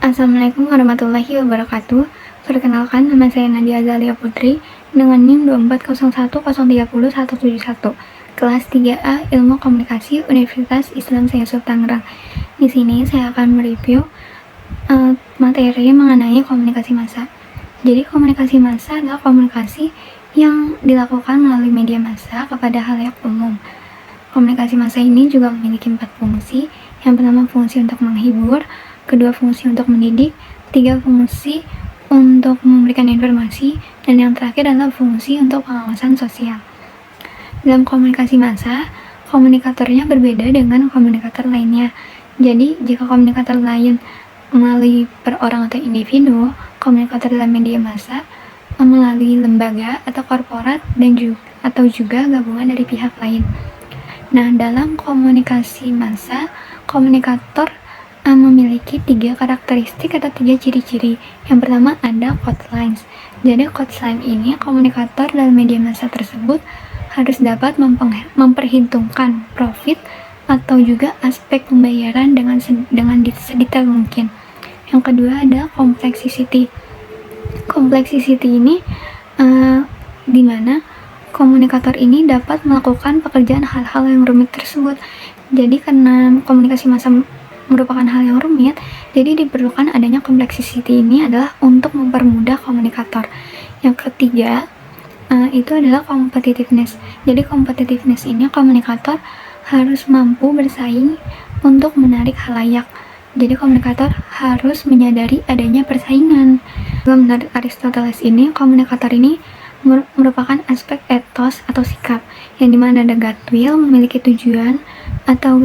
Assalamualaikum warahmatullahi wabarakatuh. Perkenalkan, nama saya Nadia Azalia Putri dengan NIM 24010301171, kelas 3A Ilmu Komunikasi Universitas Islam Yusuf Tangerang. Di sini saya akan mereview materi mengenai komunikasi massa. Jadi komunikasi massa adalah komunikasi yang dilakukan melalui media massa kepada halayak umum. Komunikasi massa ini juga memiliki 4 fungsi. Yang pertama, fungsi untuk menghibur, kedua, fungsi untuk mendidik, tiga, fungsi untuk memberikan informasi, dan yang terakhir adalah fungsi untuk pengawasan sosial. Dalam komunikasi massa, komunikatornya berbeda dengan komunikator lainnya. Jadi, jika komunikator lain melalui per orang atau individu, komunikator dalam media massa melalui lembaga atau korporat dan juga gabungan dari pihak lain. Nah, dalam komunikasi massa, komunikator memiliki 3 karakteristik atau 3 ciri-ciri. Yang pertama ada code lines. Jadi code line ini komunikator dalam media massa tersebut harus dapat memperhitungkan profit atau juga aspek pembayaran dengan sedetail mungkin. Yang kedua ada complexity. Complexity ini di mana komunikator ini dapat melakukan pekerjaan hal-hal yang rumit tersebut. Jadi karena komunikasi massa merupakan hal yang rumit, jadi diperlukan adanya complexity ini adalah untuk mempermudah komunikator. Yang ketiga itu adalah competitiveness. Jadi competitiveness ini komunikator harus mampu bersaing untuk menarik halayak. Jadi komunikator harus menyadari adanya persaingan. Menurut Aristoteles ini, komunikator ini merupakan aspek etos atau sikap, yang dimana ada goodwill, memiliki tujuan atau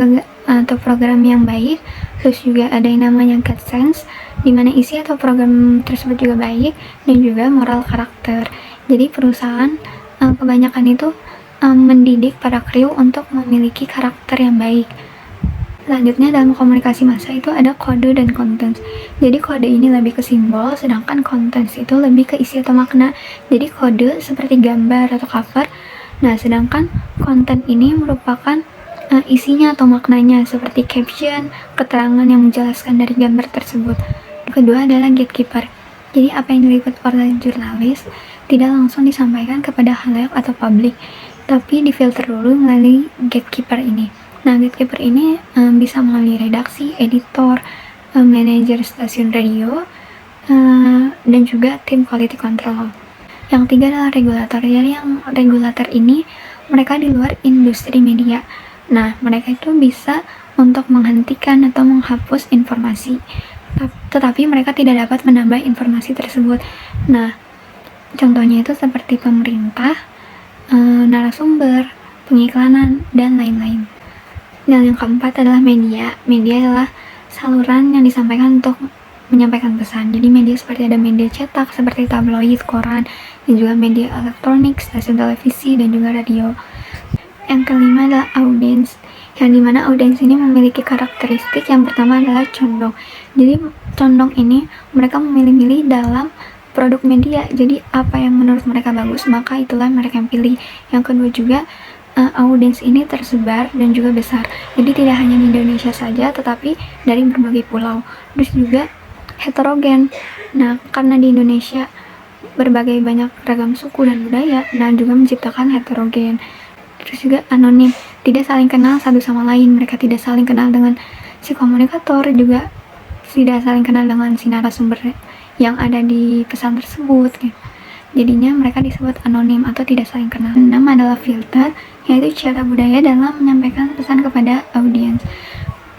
program yang baik. Terus juga ada yang namanya God sense, dimana isi atau program tersebut juga baik, dan juga moral karakter. Jadi perusahaan kebanyakan itu mendidik para kru untuk memiliki karakter yang baik. Selanjutnya dalam komunikasi massa itu ada kode dan contents. Jadi kode ini lebih ke simbol, sedangkan contents itu lebih ke isi atau makna. Jadi kode seperti gambar atau cover. Nah, sedangkan konten ini merupakan isinya atau maknanya seperti caption, keterangan yang menjelaskan dari gambar tersebut. Kedua adalah gatekeeper. Jadi apa yang diliput oleh jurnalis tidak langsung disampaikan kepada halayak atau publik, tapi difilter dulu melalui gatekeeper ini. Nah, gatekeeper ini bisa melalui redaksi, editor, manajer stasiun radio, dan juga tim quality control. Yang tiga adalah regulator. Jadi yang regulator ini mereka di luar industri media. Nah, mereka itu bisa untuk menghentikan atau menghapus informasi, tetapi mereka tidak dapat menambah informasi tersebut. Nah, contohnya itu seperti pemerintah, narasumber, pengiklanan, dan lain-lain. Dan yang keempat adalah media. Media adalah saluran yang disampaikan untuk menyampaikan pesan. Jadi media seperti ada media cetak seperti tabloid, koran, dan juga media elektronik, stasiun televisi, dan juga radio. Yang kelima adalah audiens, yang dimana audiens ini memiliki karakteristik. Yang pertama adalah condong. Jadi condong ini mereka memilih-milih dalam produk media. Jadi apa yang menurut mereka bagus, maka itulah mereka yang pilih. Yang kedua juga audiens ini tersebar dan juga besar. Jadi tidak hanya di Indonesia saja, tetapi dari berbagai pulau. Terus juga heterogen. Nah, karena di Indonesia berbagai banyak ragam suku dan budaya, nah juga menciptakan heterogen. Terus juga anonim, tidak saling kenal satu sama lain. Mereka tidak saling kenal dengan si komunikator, juga tidak saling kenal dengan si narasumber yang ada di pesan tersebut. Jadinya mereka disebut anonim atau tidak saling kenal. 6 adalah filter, yaitu cara budaya dalam menyampaikan pesan kepada audiens.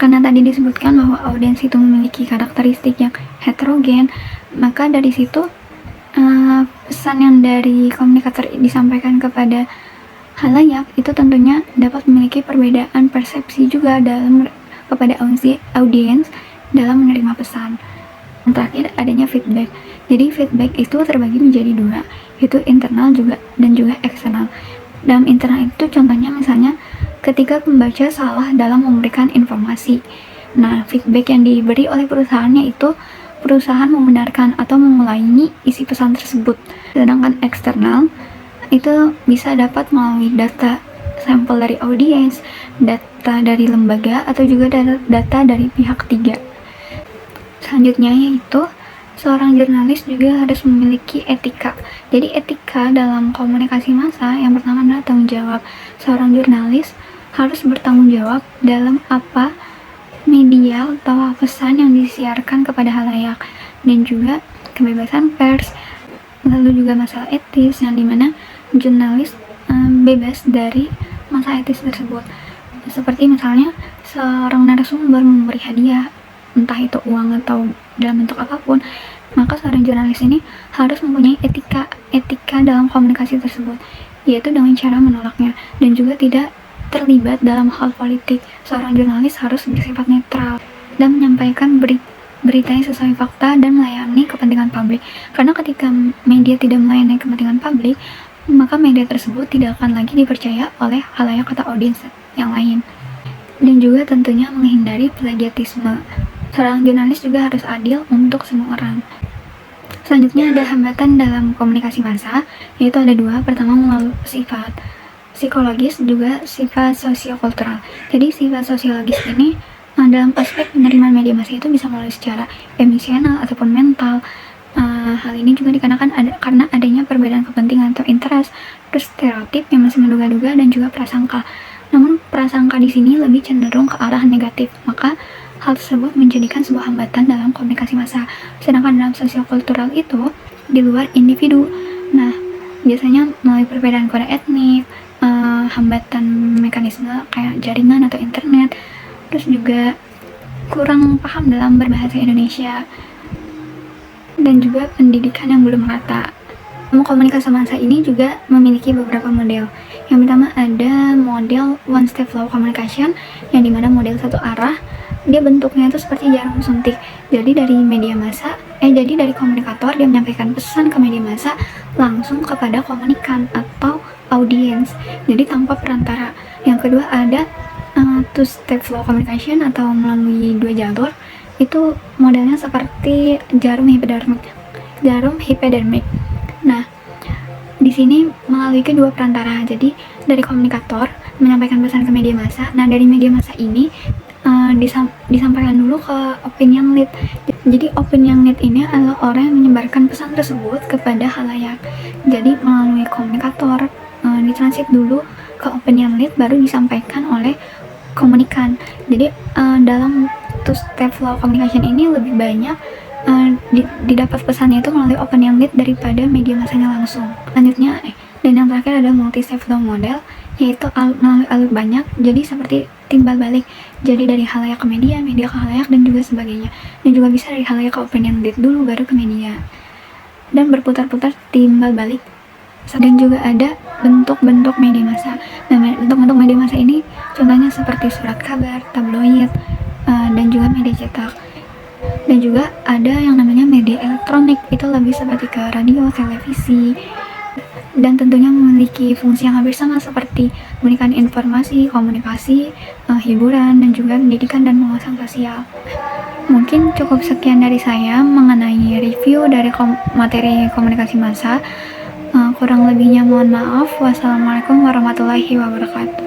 Karena tadi disebutkan bahwa audiens itu memiliki karakteristik yang heterogen, maka dari situ pesan yang dari komunikator disampaikan kepada halayak itu tentunya dapat memiliki perbedaan persepsi juga kepada audiens dalam menerima pesan. Yang terakhir adanya feedback. Jadi feedback itu terbagi menjadi 2, yaitu internal dan juga eksternal. Dalam internal itu contohnya misalnya ketika pembaca salah dalam memberikan informasi. Nah, feedback yang diberi oleh perusahaannya itu perusahaan membenarkan atau mengulangi isi pesan tersebut. Sedangkan eksternal itu bisa dapat melalui data sampel dari audiens, data dari lembaga, atau juga data dari pihak ketiga. selanjutnya yaitu seorang jurnalis juga harus memiliki etika. Jadi etika dalam komunikasi massa yang pertama adalah tanggung jawab. Seorang jurnalis harus bertanggung jawab dalam apa media atau pesan yang disiarkan kepada halayak, dan juga kebebasan pers. Lalu juga masalah etis yang dimana jurnalis bebas dari masalah etis tersebut. Seperti misalnya seorang narasumber memberi hadiah, entah itu uang atau dalam bentuk apapun, maka seorang jurnalis ini harus mempunyai etika dalam komunikasi tersebut, yaitu dengan cara menolaknya dan juga tidak terlibat dalam hal politik. Seorang jurnalis harus bersifat netral dan menyampaikan berita yang sesuai fakta dan melayani kepentingan publik. Karena ketika media tidak melayani kepentingan publik, maka media tersebut tidak akan lagi dipercaya oleh halayak atau audiens yang lain. Dan juga tentunya menghindari plagiatisme. Seorang jurnalis juga harus adil untuk semua orang. Selanjutnya ada hambatan dalam komunikasi massa, yaitu ada dua. Pertama melalui sifat psikologis, juga sifat sosiokultural. Jadi sifat sosiologis ini dalam aspek penerimaan media massa itu bisa melalui secara emosional ataupun mental. Hal ini juga dikarenakan karena adanya perbedaan kepentingan atau interest, terus stereotip yang masih menduga-duga, dan juga prasangka. Namun prasangka di sini lebih cenderung ke arah negatif, maka hal tersebut menjadikan sebuah hambatan dalam komunikasi massa. Sedangkan dalam sosiokultural itu di luar individu. Nah, biasanya melalui perbedaan kode etnik, hambatan mekanisme kayak jaringan atau internet, terus juga kurang paham dalam berbahasa Indonesia, dan juga pendidikan yang belum merata. Komunikasi massa ini juga memiliki beberapa model. Yang pertama ada model one step flow communication, yang dimana model satu arah. Dia bentuknya itu seperti jarum suntik. Jadi dari dari komunikator dia menyampaikan pesan ke media massa langsung kepada komunikan atau audiens. Jadi tanpa perantara. Yang kedua ada two step flow communication atau melalui dua jalur. Itu modelnya seperti jarum hipodermik. Nah, di sini melalui kedua perantara. Jadi dari komunikator menyampaikan pesan ke media massa. Nah, dari media massa ini disampaikan dulu ke opinion lead. Jadi opinion lead ini adalah orang yang menyebarkan pesan tersebut kepada halayak. Jadi melalui komunikator ditransit dulu ke opinion lead, baru disampaikan oleh komunikan. Jadi dalam two step flow communication ini lebih banyak didapat pesannya itu melalui opinion lead daripada media massanya langsung. Selanjutnya dan yang terakhir ada multi step flow model, yaitu melalui alur banyak. Jadi seperti timbal balik. Jadi dari halayak ke media ke halayak, dan juga sebagainya. Dan juga bisa dari halayak ke opinion lead dulu baru ke media. Dan berputar-putar timbal balik. Dan juga ada bentuk-bentuk media massa. Nah, bentuk-bentuk media massa ini contohnya seperti surat kabar, tabloid, dan juga media cetak. Dan juga ada yang namanya media elektronik, itu lebih seperti ke radio, televisi, dan tentunya memiliki fungsi yang hampir sama seperti memberikan informasi, komunikasi, hiburan, dan juga pendidikan dan penguasaan sosial. Mungkin cukup sekian dari saya mengenai review dari materi komunikasi massa. Kurang lebihnya mohon maaf. Wassalamualaikum warahmatullahi wabarakatuh.